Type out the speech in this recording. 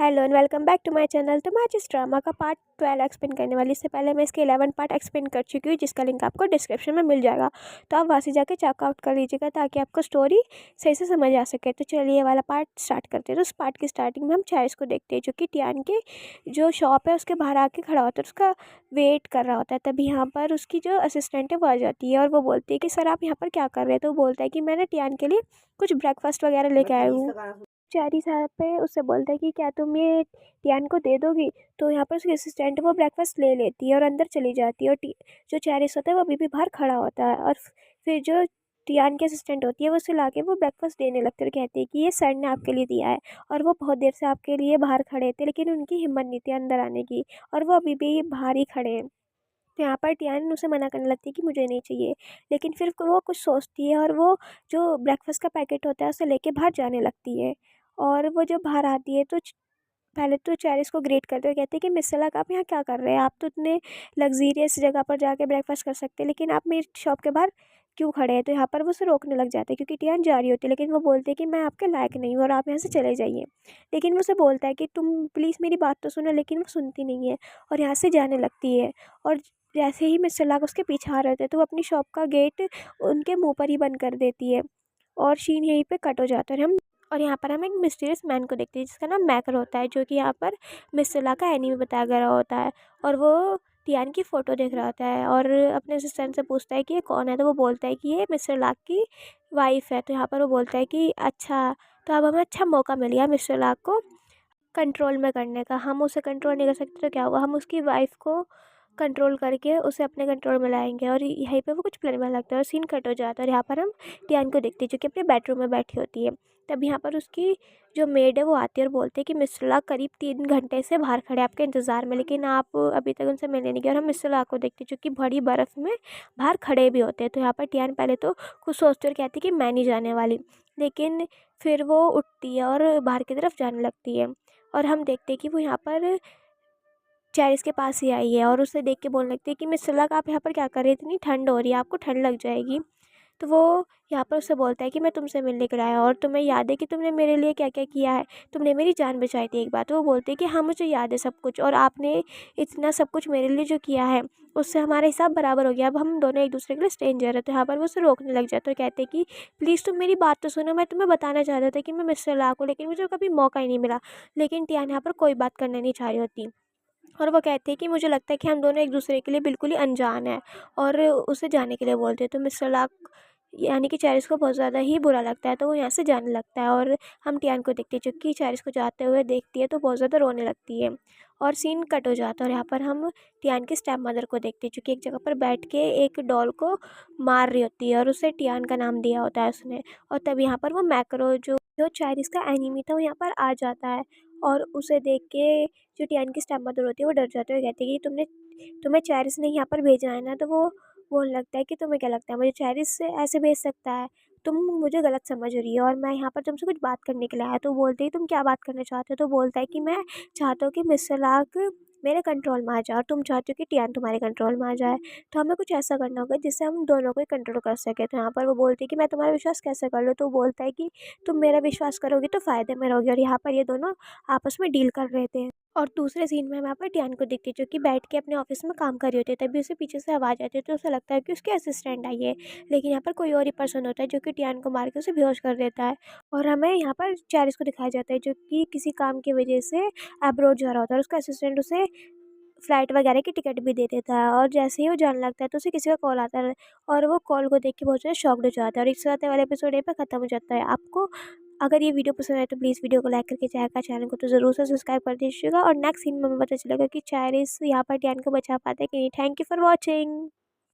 Hello and welcome back to my channel. तो मैं आज इस ड्रामा का पार्ट 12 एक्सप्लेन करने वाली। इससे पहले मैं इसके 11 पार्ट एक्सप्लेन कर चुकी हूँ, जिसका लिंक आपको डिस्क्रिप्शन में मिल जाएगा। तो आप वहाँ से जाके चेकआउट कर लीजिएगा ताकि आपको स्टोरी सही से समझ आ सके। तो चलिए ये वाला पार्ट स्टार्ट करते हैं। तो उस पार्ट की स्टार्टिंग में हम चैरिस को देखते हैं, जो कि टियान के जो शॉप है उसके बाहर आके खड़ा होता है, उसका वेट कर रहा होता है। तभी यहाँ पर उसकी जो असिस्टेंट है वो आ जाती है और वो बोलती है कि सर आप यहाँ पर क्या कर रहे हैं। तो वो बोलता है कि मैंने टियान के लिए कुछ ब्रेकफास्ट वगैरह लेके आया हूँ। चारी साहब पे उससे बोलता है कि क्या तुम ये टियान को दे दोगी। तो यहाँ पर उसकी असिस्टेंट वो ब्रेकफास्ट ले लेती है और अंदर चली जाती है। और जो चैरिस होता है वो अभी भी बाहर खड़ा होता है। और फिर जो टियान की असिस्टेंट होती है वो उसे लाके वो ब्रेकफास्ट देने लगती है और कहती है कि ये सर ने आपके लिए दिया है और वो बहुत देर से आपके लिए बाहर खड़े थे, लेकिन उनकी हिम्मत नहीं थी अंदर आने की और वो अभी भी बाहर ही खड़े हैं। तो यहाँ पर टियान उसे मना करने लगती है कि मुझे नहीं चाहिए, लेकिन फिर वो कुछ सोचती है और वो जो ब्रेकफास्ट का पैकेट होता है उसे लेके बाहर जाने लगती है। और वो जब बाहर आती है तो पहले तो चैरिस को ग्रेट करते हुए कहते हैं कि मिस सलाक आप यहाँ क्या कर रहे हैं। आप तो इतने लग्जीरियस जगह पर जाके ब्रेकफास्ट कर सकते हैं, लेकिन आप मेरी शॉप के बाहर क्यों खड़े हैं। तो यहाँ पर वो उसे रोकने लग जाते हैं क्योंकि टियान जा रही होती है, लेकिन वो बोलते हैं कि मैं आपके लायक नहीं हूँ और आप यहाँ से चले जाइए। लेकिन वो उसे बोलता है कि तुम प्लीज़ मेरी बात तो सुनो, लेकिन वो सुनती नहीं है और यहाँ से जाने लगती है। और जैसे ही मिस सलाक उसके पीछे आ रहे थे तो वो अपनी शॉप का गेट उनके मुँह पर ही बंद कर देती है और शीन यहीं पे कट हो जाता है। और यहाँ पर हम एक मिस्टीरियस मैन को देखते हैं जिसका नाम मैकर होता है, जो कि यहाँ पर मिसला का एनीमे बताया गया होता है। और वो टियान की फ़ोटो देख रहा होता है और अपने असिस्टेंट से पूछता है कि ये कौन है। तो वो बोलता है कि ये मिस्टर लाक की वाइफ है। तो यहाँ पर वो बोलता है कि अच्छा, तो अब हमें अच्छा मौका मिल गया मिस्टर लाक को कंट्रोल में करने का। हम उसे कंट्रोल नहीं कर सकते तो क्या हुआ, हम उसकी वाइफ को कंट्रोल करके उसे अपने कंट्रोल में लाएंगे। और यहीं पे वो कुछ प्लान में लगता है और सीन कट हो जाता है। और यहाँ पर हम टियान को देखते हैं जो कि अपने बेडरूम में बैठी होती है। तब यहाँ पर उसकी जो मेड है वो आती है और बोलती है कि मिस्टर लाक करीब 3 घंटे से बाहर खड़े हैं आपके इंतज़ार में, लेकिन आप अभी तक उनसे मिलने नहीं गए। और हम मिस्टर लाक को देखते हैं जो कि बड़ी बर्फ़ में बाहर खड़े भी होते हैं। तो यहाँ पर टियान पहले तो कुछ सोचती है और कहती है कि मैं नहीं जाने वाली, लेकिन फिर वो उठती है और बाहर की तरफ जाने लगती है। और हम देखते हैं कि वो यहाँ पर चैरिस के पास ही आई है और उसे देख के बोलने लगती है कि मिस सलाक आप यहाँ पर क्या कर रही हैं, इतनी ठंड हो रही है, आपको ठंड लग जाएगी। तो वो यहाँ पर उससे बोलता है कि मैं तुमसे मिलने के लिए आया और तुम्हें याद है कि तुमने मेरे लिए क्या क्या किया है, तुमने मेरी जान बचाई थी एक बार। तो वो बोलती है कि हाँ मुझे याद है सब कुछ, और आपने इतना सब कुछ मेरे लिए जो किया है उससे हमारा हिसाब बराबर हो गया, अब हम दोनों एक दूसरे के लिए स्ट्रेंजर है। तो यहाँ पर वो उसे रोकने लग जाता है और कहते हैं कि प्लीज़ तुम मेरी बात तो सुनो, मैं तुम्हें बताना चाहता था कि मैं मिस्टर लाक हूँ, लेकिन मुझे कभी मौका ही नहीं मिला। लेकिन टियान यहाँ पर कोई बात करना नहीं चाह रही होती और वो कहती है कि मुझे लगता है कि हम दोनों एक दूसरे के लिए बिल्कुल ही अनजान हैं, और उसे जाने के लिए बोलते हैं। तो मिस्टर लाक यानी कि चैरिस को बहुत ज़्यादा ही बुरा लगता है, तो वो यहाँ से जाने लगता है। और हम टियान को देखते हैं जो कि चैरिस को जाते हुए देखती है तो बहुत ज़्यादा रोने लगती है और सीन कट हो जाता है। और यहाँ पर हम टियान की स्टेप मदर को देखते हैं जो कि एक जगह पर बैठ के एक डॉल को मार रही होती है और उसे टियान का नाम दिया होता है उसने। और तब यहाँ पर वो मैक्रो जो जो चैरिस का एनिमी था वो यहाँ पर आ जाता है और उसे देख के जो टियान की स्टेप मदर होती है वो डर जाती है और कहती है कि तुम्हें चैरिस ने यहाँ पर भेजा है ना। तो वो बोलने लगता है कि तुम्हें क्या लगता है मुझे चैरिस से ऐसे भेज सकता है, तुम मुझे गलत समझ रही हो और मैं यहाँ पर तुमसे कुछ बात करने के लिए आया। तो बोलते ही तुम क्या बात करना चाहते हो। तो बोलता है कि मैं चाहता हूँ कि मिस्टर लाक मेरे कंट्रोल में आ जाए और तुम चाहते हो कि टियान तुम्हारे कंट्रोल में आ जाए। तो हमें कुछ ऐसा करना होगा जिससे हम दोनों को ही कंट्रोल कर सके। तो यहाँ पर वो बोलती है कि मैं तुम्हारा विश्वास कैसे कर लूँ। तो वो बोलता है कि तुम मेरा विश्वास करोगी तो फ़ायदे में रहोगे। और यहाँ पर ये दोनों आपस में डील कर रहे थे। और दूसरे सीन में हम यहाँ पर टियान को देखते जो कि बैठ के अपने ऑफिस में काम कर रही होती है। तभी उसे पीछे से आवाज़ आती है तो उसे लगता है कि उसके असिस्टेंट आई है, लेकिन यहाँ पर कोई और ही पर्सन होता है जो कि टियान को मार के उसे बेहोश कर देता है। और हमें यहाँ पर चैरिस को दिखाया जाता है जो कि किसी काम की वजह से अब्रॉड जा रहा होता है और उसका असिस्टेंट उसे फ़्लाइट वगैरह की टिकट भी दे देता है। और जैसे ही वो जाने लगता है तो उसे किसी का कॉल आता है और वो कॉल को देख के बहुत ज़्यादा शॉक्ड हो जाता है। और इस साथ वाला एपिसोड यहीं पे ख़त्म हो जाता है। आपको अगर ये वीडियो पसंद आए तो प्लीज़ वीडियो को लाइक करके चैनल को तो ज़रूर से सब्सक्राइब कर दीजिएगा। और नेक्स्ट सीन में हमें पता चलेगा कि चैरिस यहाँ पर टियान को बचा पाता है कि नहीं। Thank you for watching.